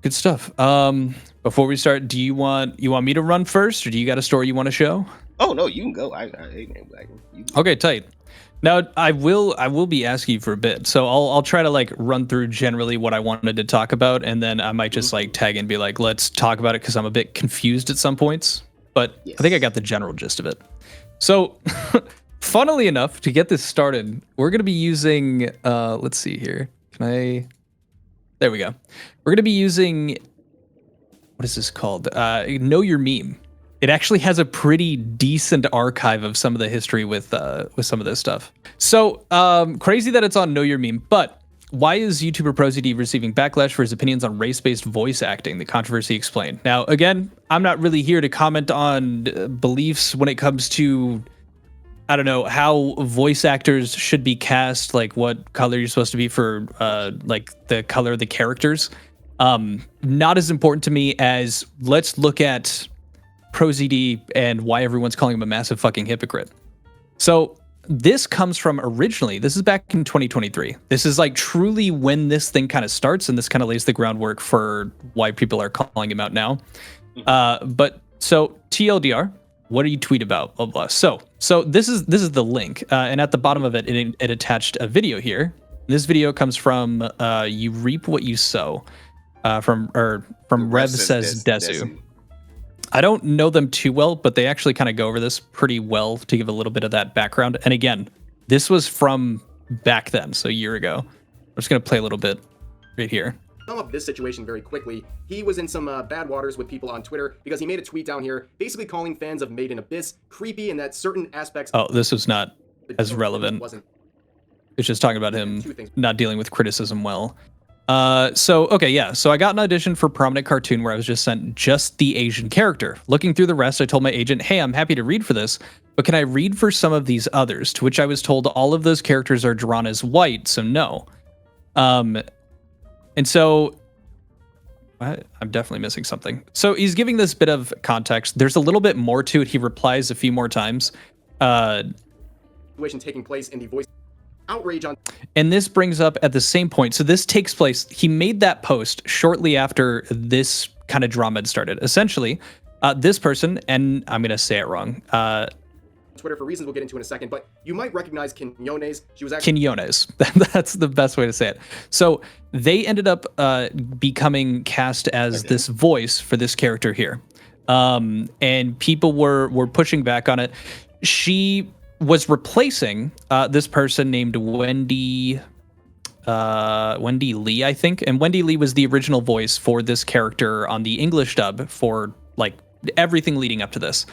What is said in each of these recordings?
Good stuff. Before we start, do you want me to run first, or do you got a story you want to show? Oh no, you can go. Hey, man, Okay, tight. Now I will be asking you for a bit, so I'll try to like run through generally what I wanted to talk about, and then I might just like tag and be like, let's talk about it because I'm a bit confused at some points, but I think I got the general gist of it. So, funnily enough, to get this started, we're gonna be using let's see here. Can I? There we go. We're gonna be using, what is this called? Know Your Meme. It actually has a pretty decent archive of some of the history with some of this stuff. So crazy that it's on Know Your Meme, but why is YouTuber Prozd receiving backlash for his opinions on race-based voice acting? The controversy explained. Now, again, I'm not really here to comment on beliefs when it comes to, I don't know, how voice actors should be cast, like what color you're supposed to be for like the color of the characters. Not as important to me as let's look at Prozd and why everyone's calling him a massive fucking hypocrite. So this comes from originally, this is back in 2023. This is like truly when this thing kind of starts, and this kind of lays the groundwork for why people are calling him out now. But so TLDR, what do you tweet about? Blah, blah. So this is the link, and at the bottom of it, it attached a video here. This video comes from You Reap What You Sow, from Rev Says Desu. I don't know them too well, but they actually kind of go over this pretty well to give a little bit of that background. And again, this was from back then, so a year ago. I'm just going to play a little bit right here. Sum up this situation very quickly. He was in some bad waters with people on Twitter because he made a tweet down here basically calling fans of Made in Abyss creepy and that certain aspects... Oh, this was not as relevant. It's just talking about him not dealing with criticism well. So I got an audition for Prominent Cartoon where I was just sent just the Asian character. Looking through the rest, I told my agent, hey, I'm happy to read for this, but can I read for some of these others? To which I was told all of those characters are drawn as white, so no. And so I'm definitely missing something. So he's giving this bit of context. There's a little bit more to it. He replies a few more times. Situation taking place in the voice outrage on, and this brings up at the same point. So this takes place, he made that post shortly after this kind of drama had started. Essentially, this person, and I'm gonna say it wrong, Twitter for reasons we'll get into in a second, but you might recognize Quinyones. She was actually Quinyones. That's the best way to say it. So they ended up becoming cast as this voice for this character here, and people were pushing back on it. She was replacing this person named Wendy Lee, I think. And Wendy Lee was the original voice for this character on the English dub for like everything leading up to this.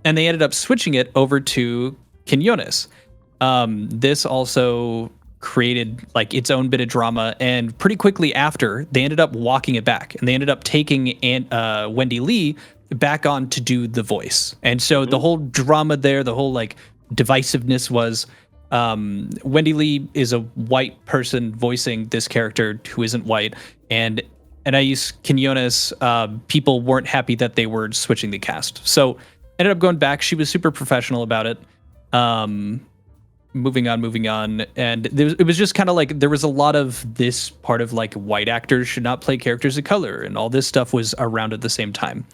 And they ended up switching it over to Quinyones. This also created like its own bit of drama, and pretty quickly after, they ended up walking it back, and they ended up taking Wendy Lee back on to do the voice. And so the whole drama there, the whole like divisiveness was Wendy Lee is a white person voicing this character who isn't white, and I use Quinyones. People weren't happy that they were switching the cast, so ended up going back. She was super professional about it. Moving on, and it was just kind of like there was a lot of this part of like white actors should not play characters of color, and all this stuff was around at the same time.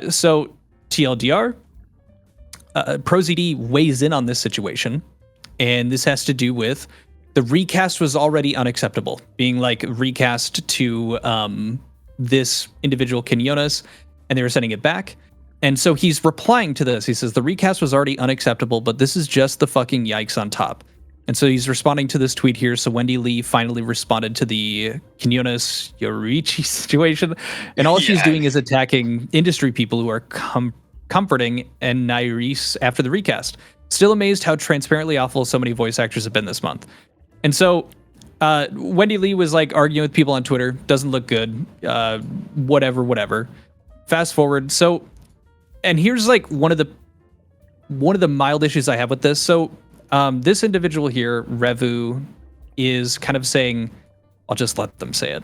So TLDR, Prozd weighs in on this situation, and this has to do with the recast was already unacceptable, being like recast to this individual Quinyones, and they were sending it back. And so he's replying to this. He says the recast was already unacceptable, but this is just the fucking yikes on top. And so he's responding to this tweet here. So Wendy Lee finally responded to the Quinyones Yorichi situation, and all she's doing is attacking industry people who are comforting and Nairis after the recast. Still amazed how transparently awful so many voice actors have been this month. And so Wendy Lee was like arguing with people on Twitter. Doesn't look good. Whatever. Fast forward. So, and here's like one of the mild issues I have with this. So this individual here, Revu, is kind of saying, I'll just let them say it.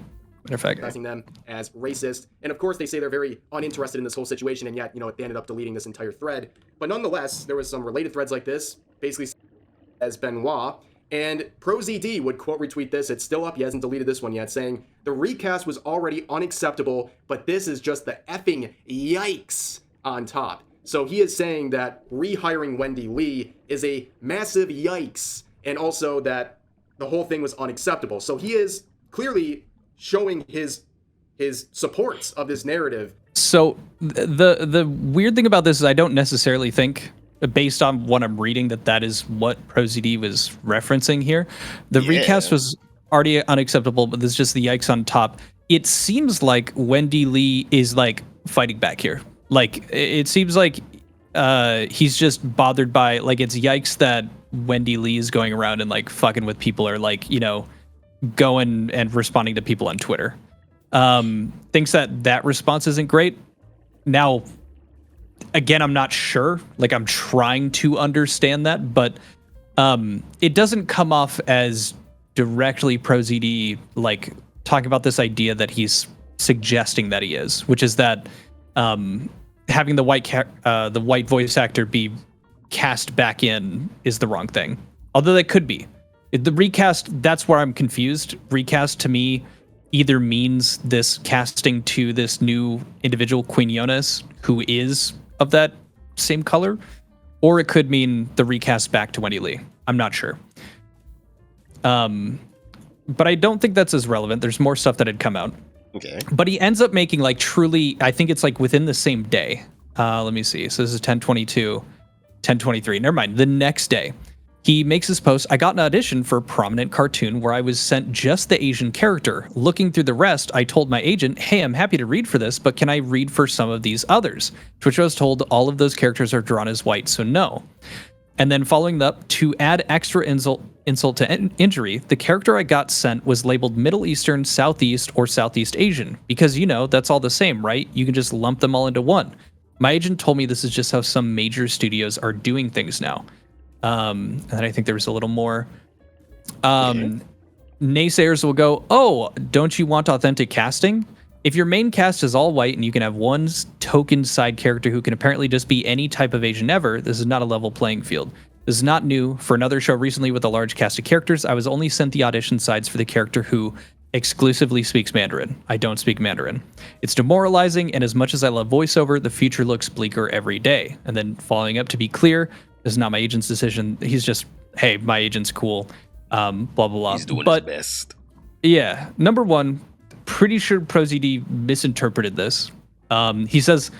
Recognizing them as racist, and of course they say they're very uninterested in this whole situation, and yet they ended up deleting this entire thread. But nonetheless, there was some related threads like this, basically as Benoit, And Prozd would quote retweet this. It's still up. He hasn't deleted this one yet, saying, "The recast was already unacceptable, but this is just the effing yikes on top." So he is saying that rehiring Wendy Lee is a massive yikes, and also that the whole thing was unacceptable. So he is clearly showing his supports of this narrative. So the weird thing about this is I don't necessarily think, based on what I'm reading, that is what Prozd was referencing here. The recast was already unacceptable, but there's just the yikes on top. It seems like Wendy Lee is like fighting back here. Like it seems like he's just bothered by, like, it's yikes that Wendy Lee is going around and like fucking with people, or like, you know, going and responding to people on Twitter. Thinks that response isn't great. Now, again, I'm not sure. Like, I'm trying to understand that, but it doesn't come off as directly Prozd like talking about this idea that he's suggesting that he is, which is that having the white voice actor be cast back in is the wrong thing. Although that could be. The recast, that's where I'm confused. Recast to me either means this casting to this new individual, Quintheo, who is of that same color, or it could mean the recast back to Wendy Lee. I'm not sure. But I don't think that's as relevant. There's more stuff that had come out. Okay. But he ends up making, like, truly, I think it's like within the same day. Let me see. So this is 10/22, 10/23. Never mind. The next day, he makes his post. "I got an audition for a prominent cartoon where I was sent just the Asian character. Looking through the rest, I told my agent, hey, I'm happy to read for this, but can I read for some of these others? To which I was told all of those characters are drawn as white, so no. And then following up, to add extra insult to injury, the character I got sent was labeled Middle Eastern, Southeast, or Southeast Asian. Because, you know, that's all the same, right? You can just lump them all into one. My agent told me this is just how some major studios are doing things now." And then I think there was a little more. Naysayers will go, "Oh, don't you want authentic casting? If your main cast is all white and you can have one token side character who can apparently just be any type of Asian ever, this is not a level playing field. This is not new. For another show recently with a large cast of characters, I was only sent the audition sides for the character who exclusively speaks Mandarin. I don't speak Mandarin. It's demoralizing, and as much as I love voiceover, the future looks bleaker every day." And then following up, "To be clear, this is not my agent's decision. He's just, hey, my agent's cool. Blah, blah, blah." He's doing his best. Yeah. Number one, pretty sure Prozd misinterpreted this. He says,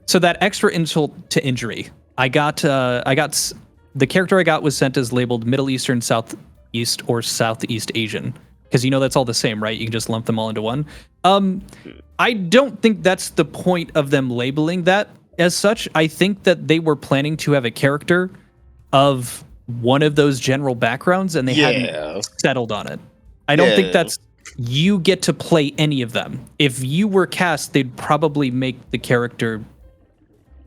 "So that extra insult to injury, the character I got was sent as labeled Middle Eastern, Southeast, or Southeast Asian." Because, you know, that's all the same, right? You can just lump them all into one. I don't think that's the point of them labeling that as such. I think that they were planning to have a character of one of those general backgrounds, and they hadn't settled on it. I don't think that's, you get to play any of them. If you were cast, they'd probably make the character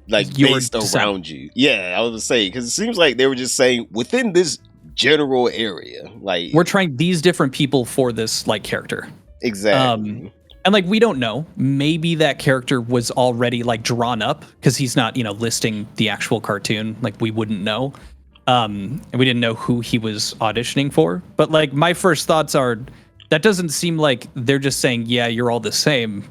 like based around you. Yeah, I was gonna say, because it seems like they were just saying within this general area, like, we're trying these different people for this like character. Exactly. And like, we don't know, maybe that character was already like drawn up, because he's not, you know, listing the actual cartoon. Like, we wouldn't know. And we didn't know who he was auditioning for. But like, my first thoughts are, that doesn't seem like they're just saying, yeah, you're all the same.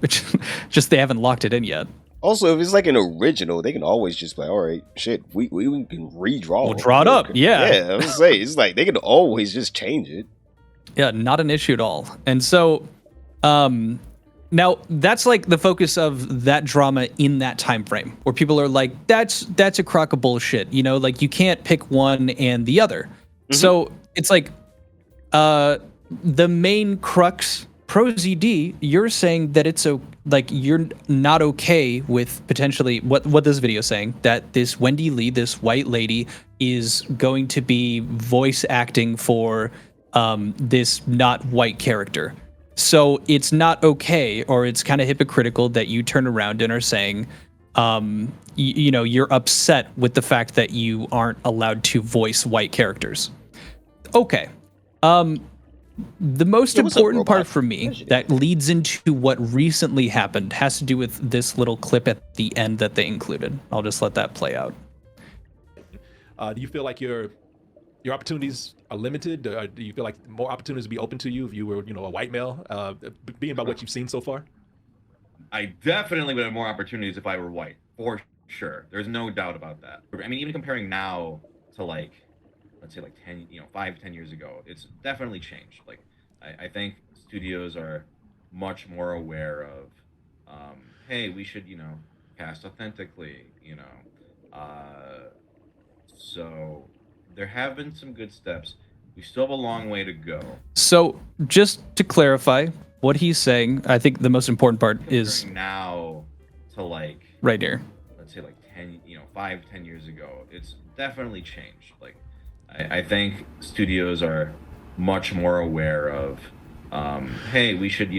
Just they haven't locked it in yet. Also, if it's like an original, they can always just be like, all right, shit, we can redraw. We'll draw it up. Yeah. Yeah, I was saying, it's like they can always just change it. Yeah, not an issue at all. And so, now that's like the focus of that drama in that time frame, where people are like, that's a crock of bullshit. You know, like, you can't pick one and the other. Mm-hmm. So it's like, the main crux, Prozd, you're saying that it's like, you're not okay with potentially what this video is saying, that this Wendy Lee, this white lady, is going to be voice acting for this not white character. So it's not okay, or it's kind of hypocritical that you turn around and are saying, you know, you're upset with the fact that you aren't allowed to voice white characters. Okay. The most important part for me that leads into what recently happened has to do with this little clip at the end that they included. I'll just let that play out. Do you feel like you're your opportunities are limited? Do you feel like more opportunities would be open to you if you were, a white male? Being about what you've seen so far. I definitely would have more opportunities if I were white, for sure. There's no doubt about that. I mean, even comparing now to like, let's say like 10, 5, 10 years ago, it's definitely changed. Like, I think studios are much more aware of, hey, we should, cast authentically, so there have been some good steps. We still have a long way to go. So just to clarify what he's saying, I think the most important part is now to like right here. Let's say like 10, 5, 10 years ago, it's definitely changed. Like, I think studios are much more aware of, hey, we should,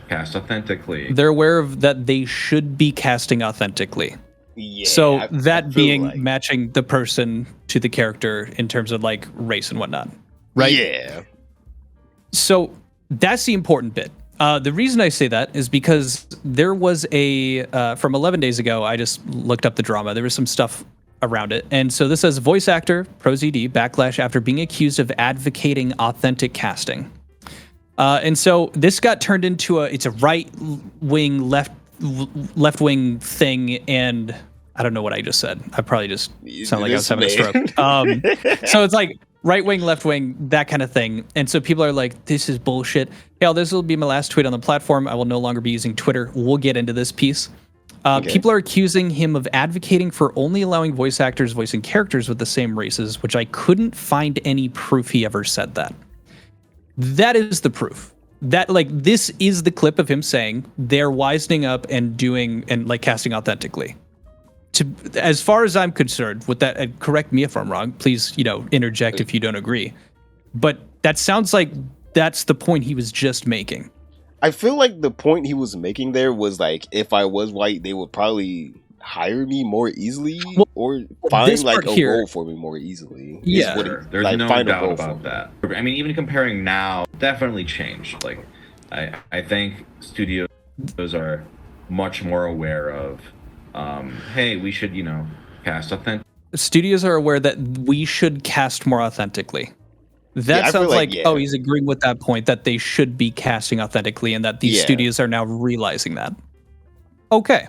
cast authentically. They're aware of that they should be casting authentically. Yeah. So that being like matching the person to the character in terms of like race and whatnot, right? Yeah. So that's the important bit. The reason I say that is because there was from 11 days ago, I just looked up the drama. There was some stuff around it. And so this says voice actor Prozd backlash after being accused of advocating authentic casting. And so this got turned into it's a right wing, left wing thing. And I don't know what I just said. I probably just sound like I was having a stroke. So it's like right wing, left wing, that kind of thing. And so people are like, this is bullshit. Hell, this will be my last tweet on the platform. I will no longer be using Twitter. We'll get into this piece. Okay. People are accusing him of advocating for only allowing voice actors voicing characters with the same races, which I couldn't find any proof he ever said that. That is the proof. That like this is the clip of him saying they're wisening up and doing and like casting authentically. As far as I'm concerned, with that, and correct me if I'm wrong, please, interject if you don't agree. But that sounds like that's the point he was just making. I feel like the point he was making there was like, if I was white, they would probably hire me more easily or find like a role for me more easily. Yeah, there's like, no doubt about that. I mean, even comparing now, definitely changed. Like, I think studios are much more aware of, hey, we should, cast authentic. Studios are aware that we should cast more authentically. That sounds like he's agreeing with that point that they should be casting authentically and that these studios are now realizing that. Okay.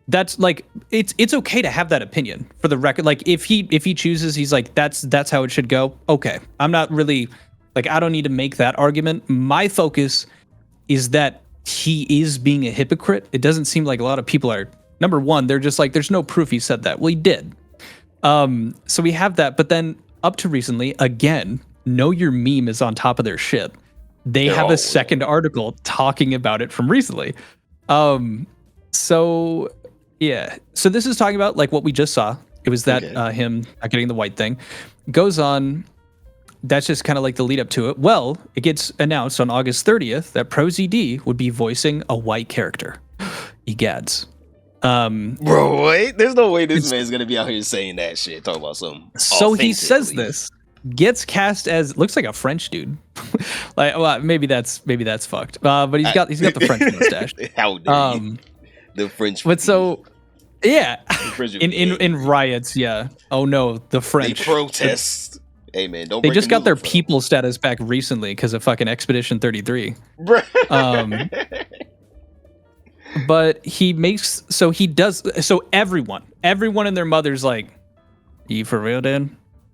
That's like it's okay to have that opinion for the record. Like if he chooses, he's like that's how it should go. Okay. I'm not really like I don't need to make that argument. My focus is that he is being a hypocrite. It doesn't seem like a lot of people are. Number one, they're just like there's no proof he said that. Well, he did. So we have that, but then up to recently, again, Know Your Meme is on top of their shit. They're have a second article talking about it from recently. So yeah. So this is talking about like what we just saw. It was that him not getting the white thing. Goes on. That's just kind of like the lead up to it. Well, it gets announced on August 30th that Prozd would be voicing a white character. Egads. Bro, wait, there's no way this man's gonna be out here saying that shit. Talk about something. So he says this, gets cast as looks like a French dude. Like, well, maybe that's fucked. But he's got the French mustache. How dare you? The French. But so, yeah, in riots, yeah. Oh no, the French. They protest. Hey man, don't. They just got their people status back recently because of fucking Expedition 33. But he makes so everyone and their mother's like, you for real, dude?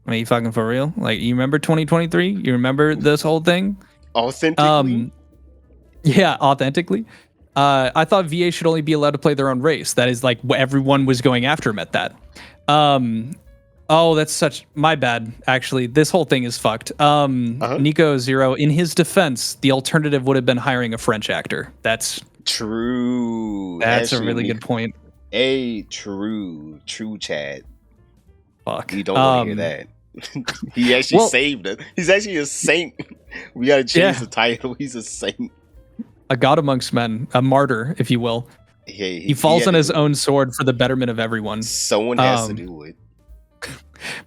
Are you fucking for real? Like, you remember 2023? You remember this whole thing? Authentically? Yeah, authentically. I thought VA should only be allowed to play their own race. That is like everyone was going after him at that. Oh, that's such my bad. Actually, this whole thing is fucked. Nico Zero, in his defense, the alternative would have been hiring a French actor. That's true. That's a really good point. True, Chad. Fuck. You don't want to hear that. He actually saved it. He's actually a saint. We gotta change the title. He's a saint. A god amongst men, a martyr, if you will. He falls on his own sword for the betterment of everyone. Someone has to do it.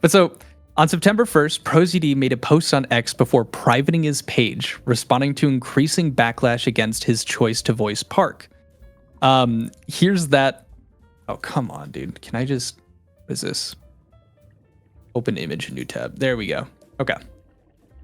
But so on September 1st, Prozd made a post on X before privating his page, responding to increasing backlash against his choice to voice Park. Here's that. Oh, come on, dude. Can I just... What is this? Open image, new tab. There we go. Okay.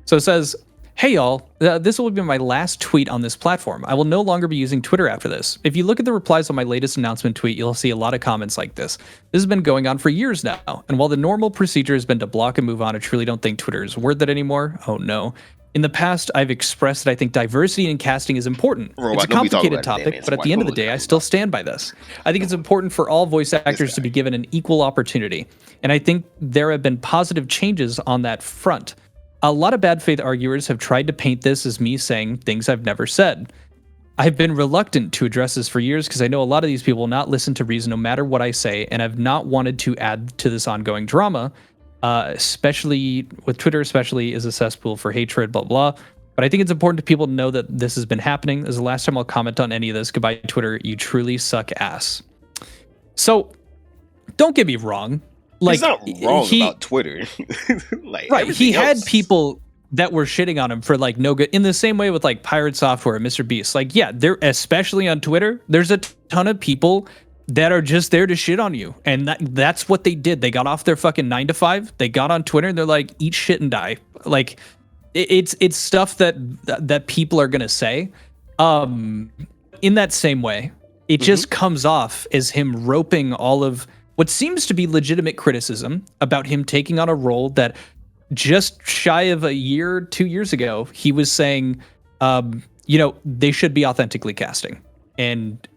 So it says, hey y'all, this will be my last tweet on this platform. I will no longer be using Twitter after this. If you look at the replies on my latest announcement tweet, you'll see a lot of comments like this. This has been going on for years now, and while the normal procedure has been to block and move on, I truly don't think Twitter is worth it anymore. Oh no. In the past, I've expressed that I think diversity in casting is important. It's a complicated topic, but at the end of the day, I still stand by this. I think it's important for all voice actors to be given an equal opportunity, and I think there have been positive changes on that front. A lot of bad faith arguers have tried to paint this as me saying things I've never said. I've been reluctant to address this for years because I know a lot of these people will not listen to reason no matter what I say, and I've not wanted to add to this ongoing drama, especially with Twitter, especially is a cesspool for hatred, blah, blah. But I think it's important to people to know that this has been happening. This is the last time I'll comment on any of this. Goodbye, Twitter. You truly suck ass. So, don't get me wrong. Like, he's not wrong about Twitter. Like, right. He had people that were shitting on him for like no good. In the same way with like Pirate Software and Mr. Beast. Like, yeah, they're especially on Twitter. There's a ton of people that are just there to shit on you. And that's what they did. They got off their fucking 9 to 5. They got on Twitter and they're like, eat shit and die. Like, it's stuff that people are gonna say. In that same way, it just comes off as him roping all of what seems to be legitimate criticism about him taking on a role that just shy of a year, 2 years ago, he was saying, they should be authentically casting. And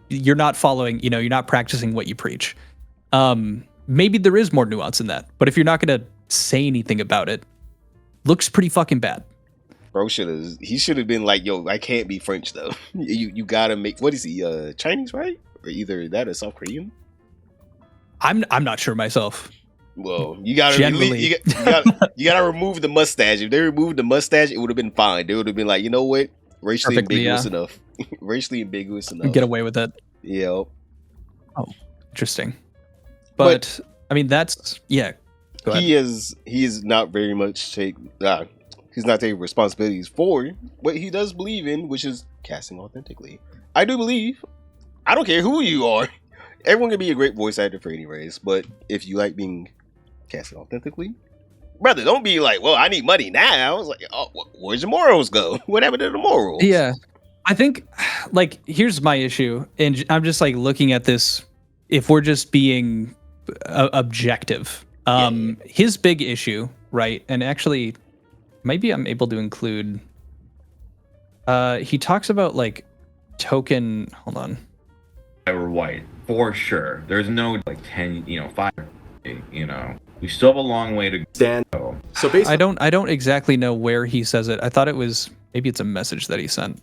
you're not following, you're not practicing what you preach. Maybe there is more nuance in that, but if you're not going to say anything about it, looks pretty fucking bad. Bro he should have been like, yo, I can't be French though. you gotta make, what is he, Chinese, right? Or either that or South Korean? I'm not sure myself. Well, you gotta remove the mustache. If they removed the mustache, it would have been fine. They would have been like, you know what? Racially ambiguous enough. Racially ambiguous enough. Get away with it. Yeah. Oh, interesting. But I mean, that's he is not very much he's not taking responsibilities for what he does believe in, which is casting authentically. I do believe. I don't care who you are. Everyone can be a great voice actor for any race, but if you like being casted authentically, brother, don't be like, well, I need money now. I was like, oh, where's your morals go? What happened to the morals? Yeah. I think, like, here's my issue, and I'm just, like, looking at this, if we're just being objective. His big issue, right, and actually, maybe I'm able to include, he talks about, like, token, hold on. I were white, for sure. There's no, like, 10, 5, we still have a long way to stand. go. So basically, I don't exactly know where he says it. I thought it was, maybe it's a message that he sent.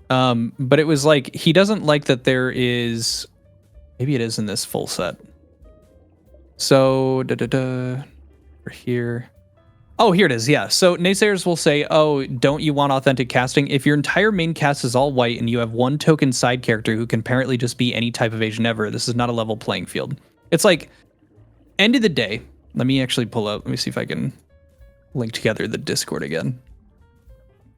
But it was like, he doesn't like that there is, maybe it is in this full set. So, we're here. Oh, here it is. Yeah. So naysayers will say, oh, don't you want authentic casting? If your entire main cast is all white and you have one token side character who can apparently just be any type of Asian ever, this is not a level playing field. It's like, end of the day, let me actually pull up. Let me see if I can link together the Discord again.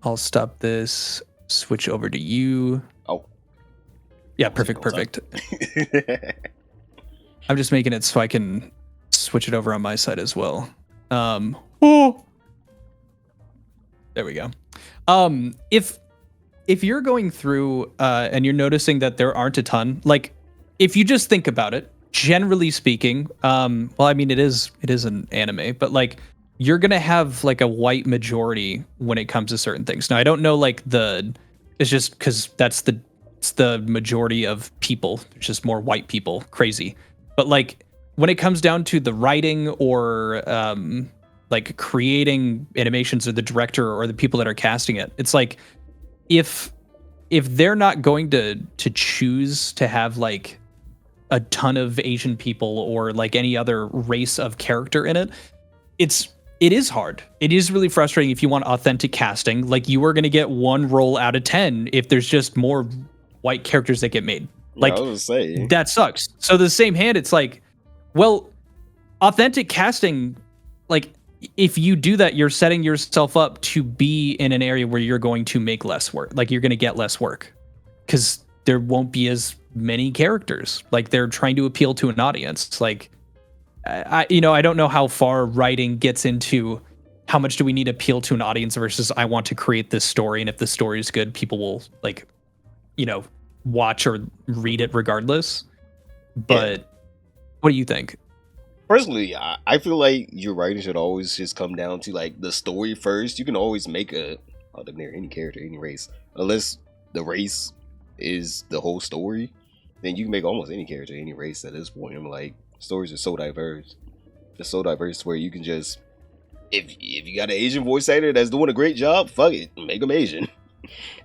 I'll stop this, switch over to you. Oh. Yeah, perfect. I'm just making it so I can switch it over on my side as well. There we go. If you're going through and you're noticing that there aren't a ton, like if you just think about it, generally speaking, well, I mean, it is an anime, but like you're gonna have like a white majority when it comes to certain things. Now, I don't know, like it's just because it's the majority of people. It's just more white people, crazy. But like when it comes down to the writing or like creating animations or the director or the people that are casting it, it's like if they're not going to choose to have like a ton of Asian people or like any other race of character in it, it is hard. It is really frustrating if you want authentic casting. Like you are going to get 1 roll out of 10 if there's just more white characters that get made. Like I was saying, that sucks. So the same hand, it's like, well, authentic casting, like if you do that, you're setting yourself up to be in an area where you're going to make less work. Like you're going to get less work because there won't be as many characters. Like they're trying to appeal to an audience. Like I don't know how far writing gets into how much do we need to appeal to an audience versus I want to create this story, and if the story is good, people will like, watch or read it regardless. But what do you think? Personally, I feel like your writing should always just come down to like the story first. You can always make any character, any race, unless the race is the whole story. Then you can make almost any character, any race at this point. I'm like, stories are so diverse. It's so diverse where you can just, if you got an Asian voice actor that's doing a great job, fuck it, make them Asian.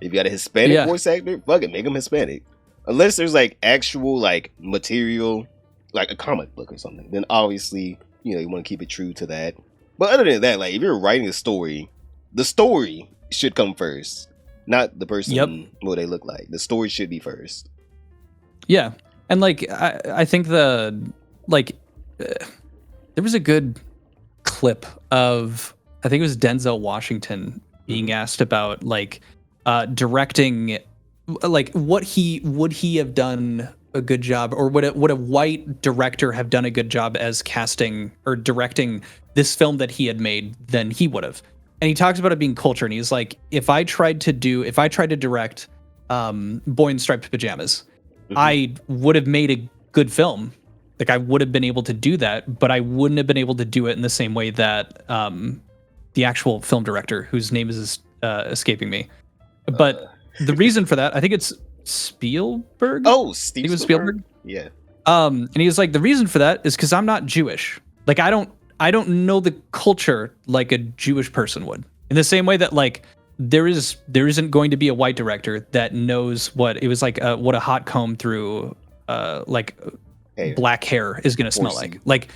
If you got a Hispanic voice actor, fuck it, make them Hispanic. Unless there's like actual like material, like a comic book or something, then obviously, you want to keep it true to that. But other than that, like if you're writing a story, the story should come first, not the person what they look like. The story should be first. Yeah. And like I think there was a good clip of, I think it was Denzel Washington being asked about like directing, like would he have done a good job, or would a white director have done a good job as casting or directing this film that he had made than he would have. And he talks about it being culture, and he's like, if I tried to direct Boy in Striped Pajamas, I would have made a good film. Like I would have been able to do that, but I wouldn't have been able to do it in the same way that the actual film director, whose name is escaping me. But the reason for that, I think it's Spielberg. Oh, Steve Spielberg. Yeah. And he was like, the reason for that is because I'm not Jewish. Like I don't know the culture like a Jewish person would. In the same way that like there isn't going to be a white director that knows what it was like what a hot comb through black hair is going to smell like. Like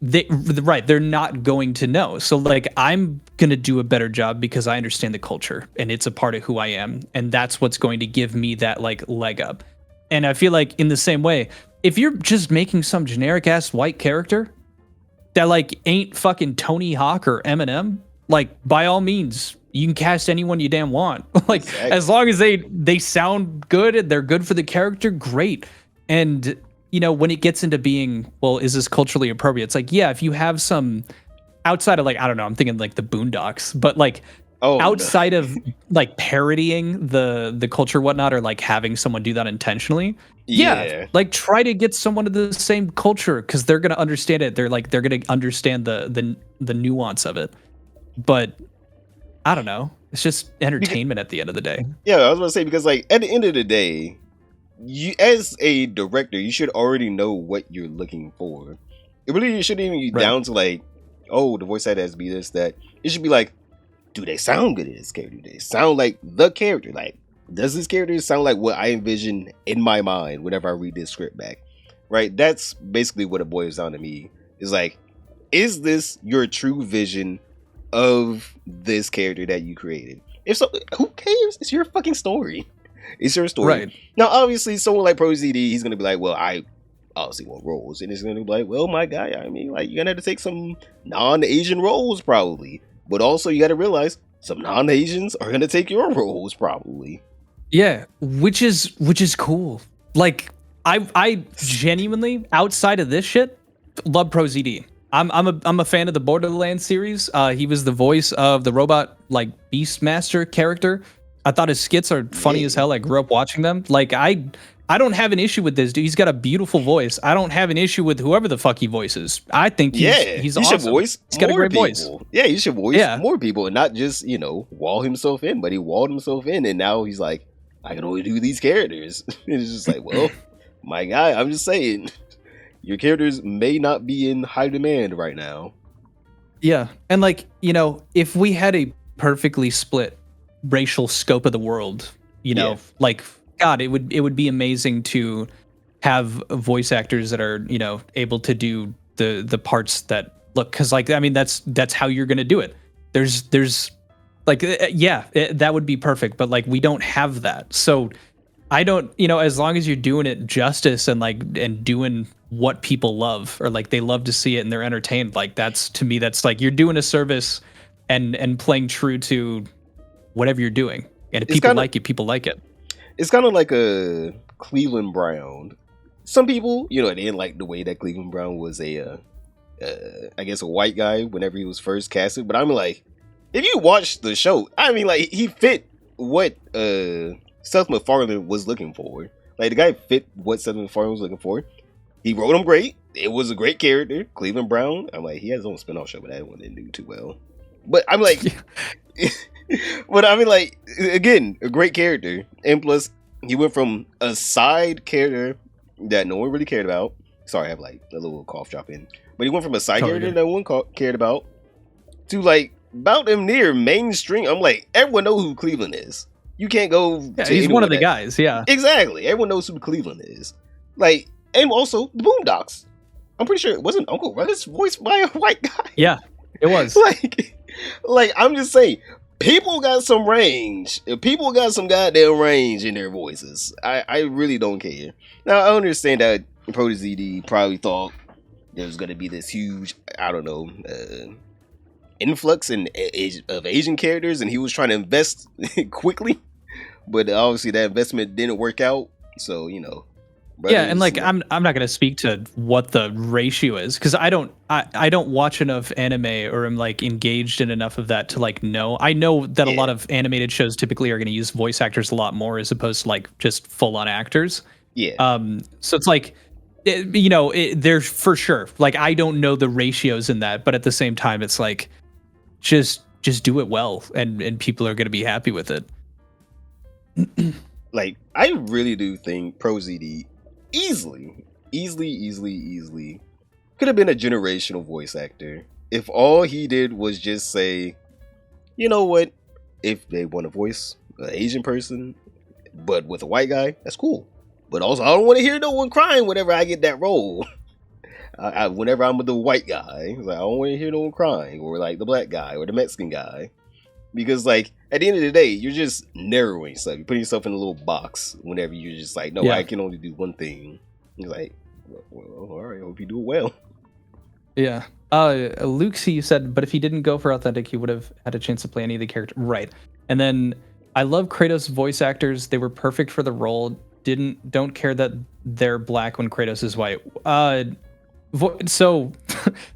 they're not going to know. So like I'm going to do a better job because I understand the culture and it's a part of who I am, and that's what's going to give me that like leg up. And I feel like in the same way, if you're just making some generic ass white character that like ain't fucking Tony Hawk or Eminem, like by all means you can cast anyone you damn want. Like exactly. As long as they sound good and they're good for the character, great. And when it gets into being, well, is this culturally appropriate? It's like, yeah, if you have some outside of like, I don't know, I'm thinking like the Boondocks, but like outside of like parodying the culture, whatnot, or like having someone do that intentionally. Yeah. Like try to get someone to the same culture because they're going to understand it. They're going to understand the nuance of it. But I don't know. It's just entertainment at the end of the day. Yeah, I was going to say, because like at the end of the day, you as a director, you should already know what you're looking for. It really shouldn't even be down to like, oh, the voice actor has to be this, that. It should be like, do they sound good in this character? Do they sound like the character? Like, does this character sound like what I envision in my mind whenever I read this script back? Right? That's basically what it boils down to me. Is like, is this your true vision of this character that you created? If so, who cares? It's your fucking story. It's your story. Right. Now, obviously, someone like Prozd, he's going to be like, well, I obviously want roles. And it's going to be like, well, my guy, I mean, like, you're going to have to take some non-Asian roles, probably. But also, you got to realize, some non-Asians are going to take your roles, probably. Yeah, which is cool. Like, I genuinely, outside of this shit, love Prozd. I'm a fan of the Borderlands series. He was the voice of the robot, like, Beastmaster character. I thought his skits are funny as hell. I grew up watching them. Like, I don't have an issue with this dude. He's got a beautiful voice. I don't have an issue with whoever the fuck he voices. I think he's awesome. Should voice he's got a great people. voice. Yeah, he should voice more people and not just, wall himself in. But he walled himself in, and now he's like, I can only do these characters. It's just like, well, my guy, I'm just saying, your characters may not be in high demand right now. Yeah, and like, if we had a perfectly split racial scope of the world, like, God, it would be amazing to have voice actors that are, able to do the parts that look, because like, I mean, that's how you're gonna do it. There's like, that would be perfect, but like, we don't have that. So I don't, as long as you're doing it justice and doing what people love, or like they love to see it and they're entertained, like that's, to me, that's like you're doing a service and playing true to whatever you're doing. And if people like it, people like it. It's kind of like a Cleveland Brown. Some people, they didn't like the way that Cleveland Brown was a I guess a white guy whenever he was first casted. But I'm like, if you watch the show, I mean, like he fit what Seth MacFarlane was looking for. Like the guy fit what Seth MacFarlane was looking for. He wrote him great. It was a great character. Cleveland Brown. I'm like, he has his own spinoff show, but that one didn't do too well. But I'm like, but I mean, like, again, a great character. And plus, he went from a side character that no one really cared about. Sorry, I have like a little cough drop in. But he went from a side character that no one cared about to like about him near mainstream. I'm like, everyone knows who Cleveland is. You can't go. Yeah, he's one of the guys. Yeah, exactly. Everyone knows who Cleveland is. Like, and also the Boondocks. I'm pretty sure it wasn't Uncle Ruckus voiced by a white guy. Yeah, it was. like I'm just saying, people got some range. People got some goddamn range in their voices. I really don't care. Now I understand that Prozd probably thought there was gonna be this huge, I don't know, influx of Asian characters, and he was trying to invest quickly, but obviously that investment didn't work out. So yeah, and like I'm not gonna speak to what the ratio is because I don't watch enough anime or am like engaged in enough of that to like know. I know that a lot of animated shows typically are gonna use voice actors a lot more as opposed to like just full on actors. Yeah. So it's like, there's for sure. Like I don't know the ratios in that, but at the same time, it's like just do it well, and people are gonna be happy with it. Like I really do think Prozd easily could have been a generational voice actor if all he did was just say, you know what, if they want to voice an Asian person but with a white guy, that's cool, but also I don't want to hear no one crying whenever I get that role. Whenever I'm with the white guy, like, I don't want to hear no one crying, or like the black guy or the Mexican guy, because like at the end of the day, you're just narrowing stuff. You're putting yourself in a little box whenever you're just like, no, I can only do one thing. You're like, well, all right, I hope you do it well. Yeah. Luke C said, but if he didn't go for authentic, he would have had a chance to play any of the characters. Right. And then I love Kratos' voice actors. They were perfect for the role. Don't care that they're black when Kratos is white. So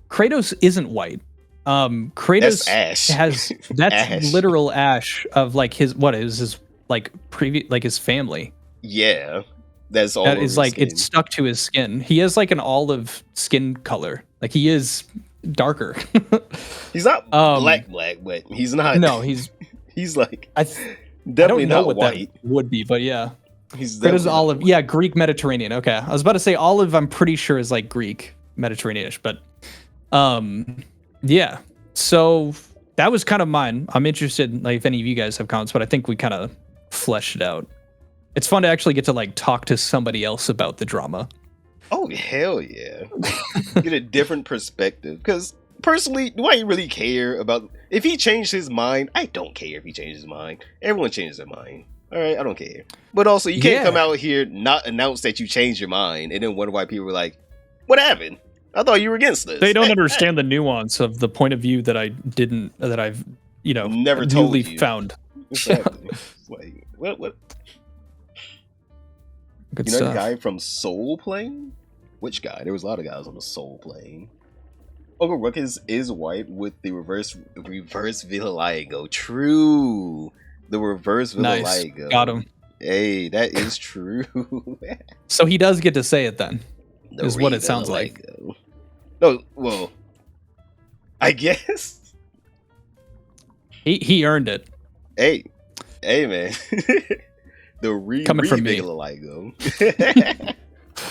Kratos isn't white. Kratos that's Ash. literal ash of like his like previous, like his family. Yeah, that's all. That is like skin. It's stuck to his skin. He has like an olive skin color. Like he is darker. He's not black, but he's not. No, he's like definitely I don't know not what white. That would be, but yeah, he's Kratos olive. Yeah, Greek Mediterranean. Okay, I was about to say olive. I'm pretty sure is like Greek Mediterranean-ish, but yeah. So that was kind of mine. I'm interested, like, if any of you guys have comments, but I think we kind of fleshed it out. It's fun to actually get to like talk to somebody else about the drama. Oh hell yeah! Get a different perspective. Because personally, do I really care about if he changed his mind? I don't care if he changed his mind. Everyone changes their mind. All right, I don't care. But also, you can't come out here not announce that you changed your mind and then wonder why people were like, "What happened? I thought you were against this." They don't understand the nuance of the point of view that I've never told you. Found. Exactly. Like what? Good stuff. stuff. The guy from Soul Plane? Which guy? There was a lot of guys on the Soul Plane. Uncle Ruckus is white with the reverse vitiligo. True. The reverse vitiligo. Nice. Got him. Hey, that is true. So he does get to say it then. Is what it sounds like. No, well, I guess he earned it. Hey, man. The coming from me. vitiligo.